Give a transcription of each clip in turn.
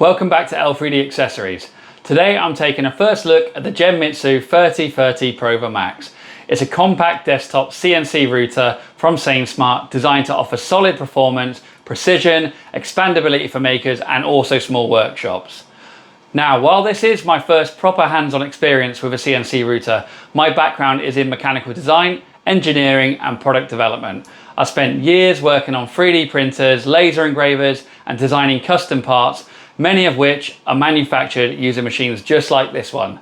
Welcome back to L3D Accessories. Today I'm taking a first look at the Genmitsu 3030 Prover Max. It's a compact desktop CNC router from SainSmart designed to offer solid performance, precision, expandability for makers and also small workshops. Now, while this is my first proper hands-on experience with a CNC router, my background is in mechanical design, engineering and product development. I spent years working on 3D printers, laser engravers and designing custom parts, many of which are manufactured using machines just like this one.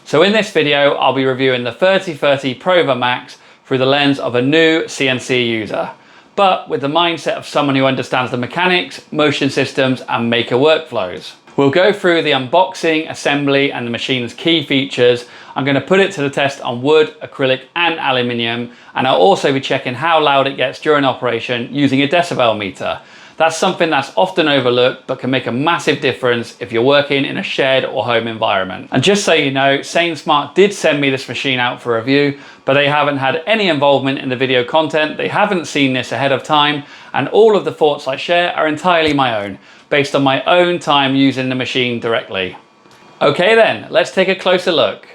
So in this video, I'll be reviewing the 3030 Prover Max through the lens of a new CNC user, but with the mindset of someone who understands the mechanics, motion systems and maker workflows. We'll go through the unboxing, assembly and the machine's key features. I'm going to put it to the test on wood, acrylic and aluminium, and I'll also be checking how loud it gets during operation using a decibel meter. That's something that's often overlooked but can make a massive difference if you're working in a shared or home environment. And just so you know, SainSmart did send me this machine out for review, but they haven't had any involvement in the video content. They haven't seen this ahead of time, and all of the thoughts I share are entirely my own, based on my own time using the machine directly. Okay then, let's take a closer look.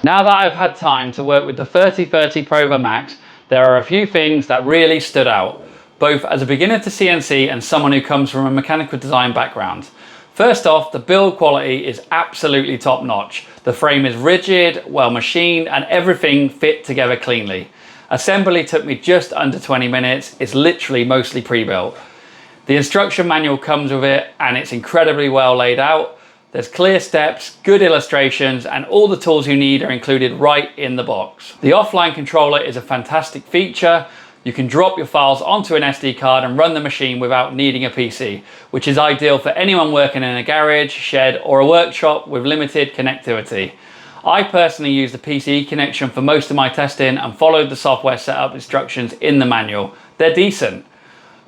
Now that I've had time to work with the 3030 Prova Max, there are a few things that really stood out, both as a beginner to CNC and someone who comes from a mechanical design background. First off, the build quality is absolutely top notch. The frame is rigid, well machined, and everything fit together cleanly. Assembly took me just under 20 minutes. It's literally mostly pre-built. The instruction manual comes with it and it's incredibly well laid out. There's clear steps, good illustrations, and all the tools you need are included right in the box. The offline controller is a fantastic feature. You can drop your files onto an SD card and run the machine without needing a PC, which is ideal for anyone working in a garage, shed, or a workshop with limited connectivity. I personally use the PCE connection for most of my testing and followed the software setup instructions in the manual. They're decent,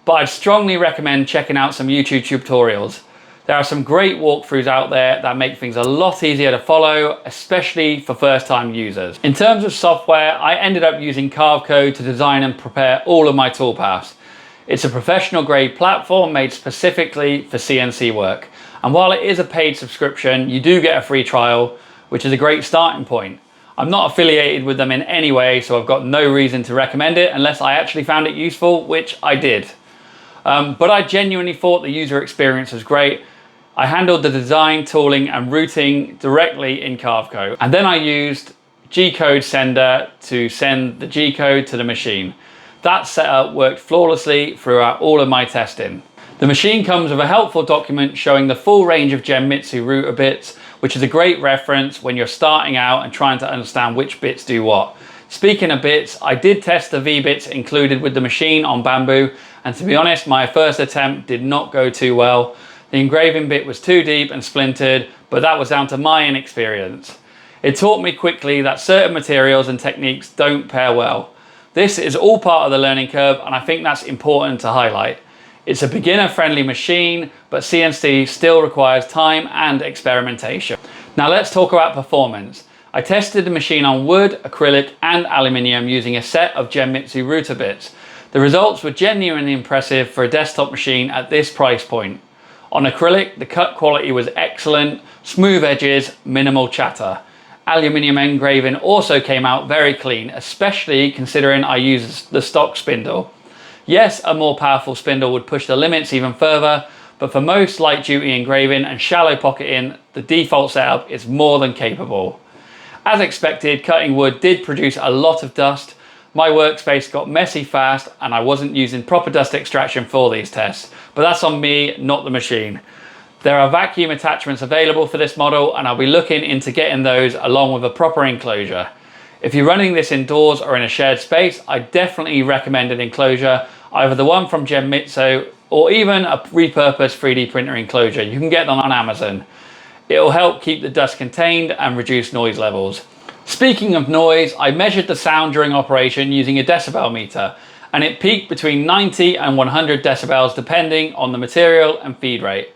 but I'd strongly recommend checking out some YouTube tutorials. There are some great walkthroughs out there that make things a lot easier to follow, especially for first-time users. In terms of software, I ended up using Carve Code to design and prepare all of my toolpaths. It's a professional-grade platform made specifically for CNC work. And while it is a paid subscription, you do get a free trial, which is a great starting point. I'm not affiliated with them in any way, so I've got no reason to recommend it unless I actually found it useful, which I did. But I genuinely thought the user experience was great. I handled the design, tooling, and routing directly in Carve Code. And then I used G-code sender to send the G-code to the machine. That setup worked flawlessly throughout all of my testing. The machine comes with a helpful document showing the full range of Genmitsu router bits, which is a great reference when you're starting out and trying to understand which bits do what. Speaking of bits, I did test the V-bits included with the machine on bamboo, and to be honest, my first attempt did not go too well. The engraving bit was too deep and splintered, but that was down to my inexperience. It taught me quickly that certain materials and techniques don't pair well. This is all part of the learning curve, and I think that's important to highlight. It's a beginner-friendly machine, but CNC still requires time and experimentation. Now let's talk about performance. I tested the machine on wood, acrylic, and aluminium using a set of Genmitsu router bits. The results were genuinely impressive for a desktop machine at this price point. On acrylic, the cut quality was excellent, smooth edges, minimal chatter. Aluminium engraving also came out very clean, especially considering I used the stock spindle. Yes, a more powerful spindle would push the limits even further, but for most light duty engraving and shallow pocketing, the default setup is more than capable. As expected, cutting wood did produce a lot of dust. My workspace got messy fast and I wasn't using proper dust extraction for these tests, but that's on me, not the machine. There are vacuum attachments available for this model and I'll be looking into getting those along with a proper enclosure. If you're running this indoors or in a shared space, I definitely recommend an enclosure, either the one from Genmitsu or even a repurposed 3D printer enclosure. You can get them on Amazon. It'll help keep the dust contained and reduce noise levels. Speaking of noise, I measured the sound during operation using a decibel meter, and it peaked between 90 and 100 decibels depending on the material and feed rate.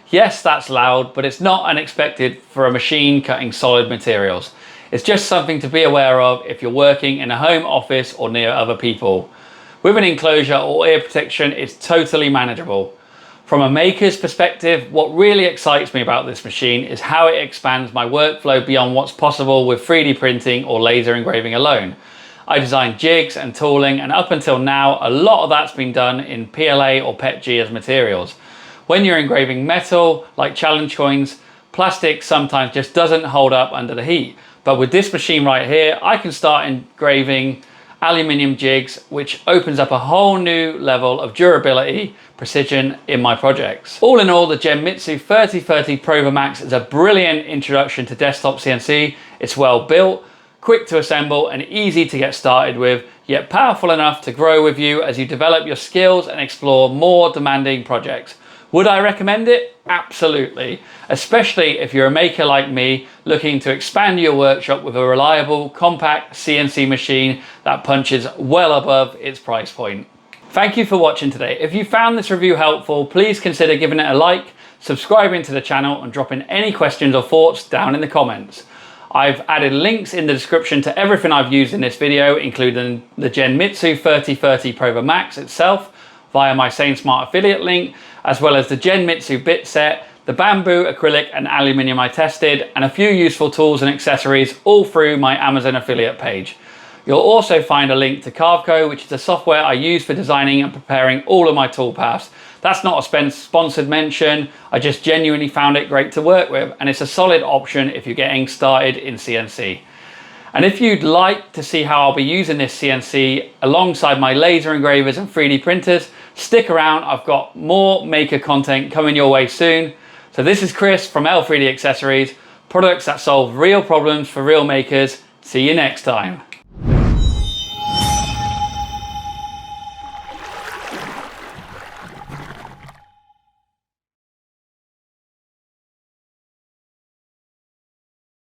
Yes, that's loud, but it's not unexpected for a machine cutting solid materials. It's just something to be aware of if you're working in a home office or near other people. With an enclosure or ear protection, it's totally manageable. From a maker's perspective, what really excites me about this machine is how it expands my workflow beyond what's possible with 3D printing or laser engraving alone. I designed jigs and tooling, and up until now, a lot of that's been done in PLA or PETG as materials. When you're engraving metal, like challenge coins, plastic sometimes just doesn't hold up under the heat. But with this machine right here, I can start engraving aluminium jigs, which opens up a whole new level of durability, precision in my projects. All in all, the Genmitsu 3030 Prova Max is a brilliant introduction to desktop CNC. It's well built, quick to assemble, and easy to get started with, yet powerful enough to grow with you as you develop your skills and explore more demanding projects. Would I recommend it? Absolutely. Especially if you're a maker like me looking to expand your workshop with a reliable, compact CNC machine that punches well above its price point. Thank you for watching today. If you found this review helpful, please consider giving it a like, subscribing to the channel, and dropping any questions or thoughts down in the comments. I've added links in the description to everything I've used in this video, including the Genmitsu 3030 Prova Max itself, via my SainSmart affiliate link, as well as the Genmitsu bit set, the bamboo, acrylic and aluminium I tested, and a few useful tools and accessories all through my Amazon affiliate page. You'll also find a link to Carveco, which is the software I use for designing and preparing all of my toolpaths. That's not a sponsored mention, I just genuinely found it great to work with, and it's a solid option if you're getting started in CNC. And if you'd like to see how I'll be using this CNC alongside my laser engravers and 3D printers, stick around, I've got more maker content coming your way soon. So this is Chris from L3D Accessories, products that solve real problems for real makers. See you next time.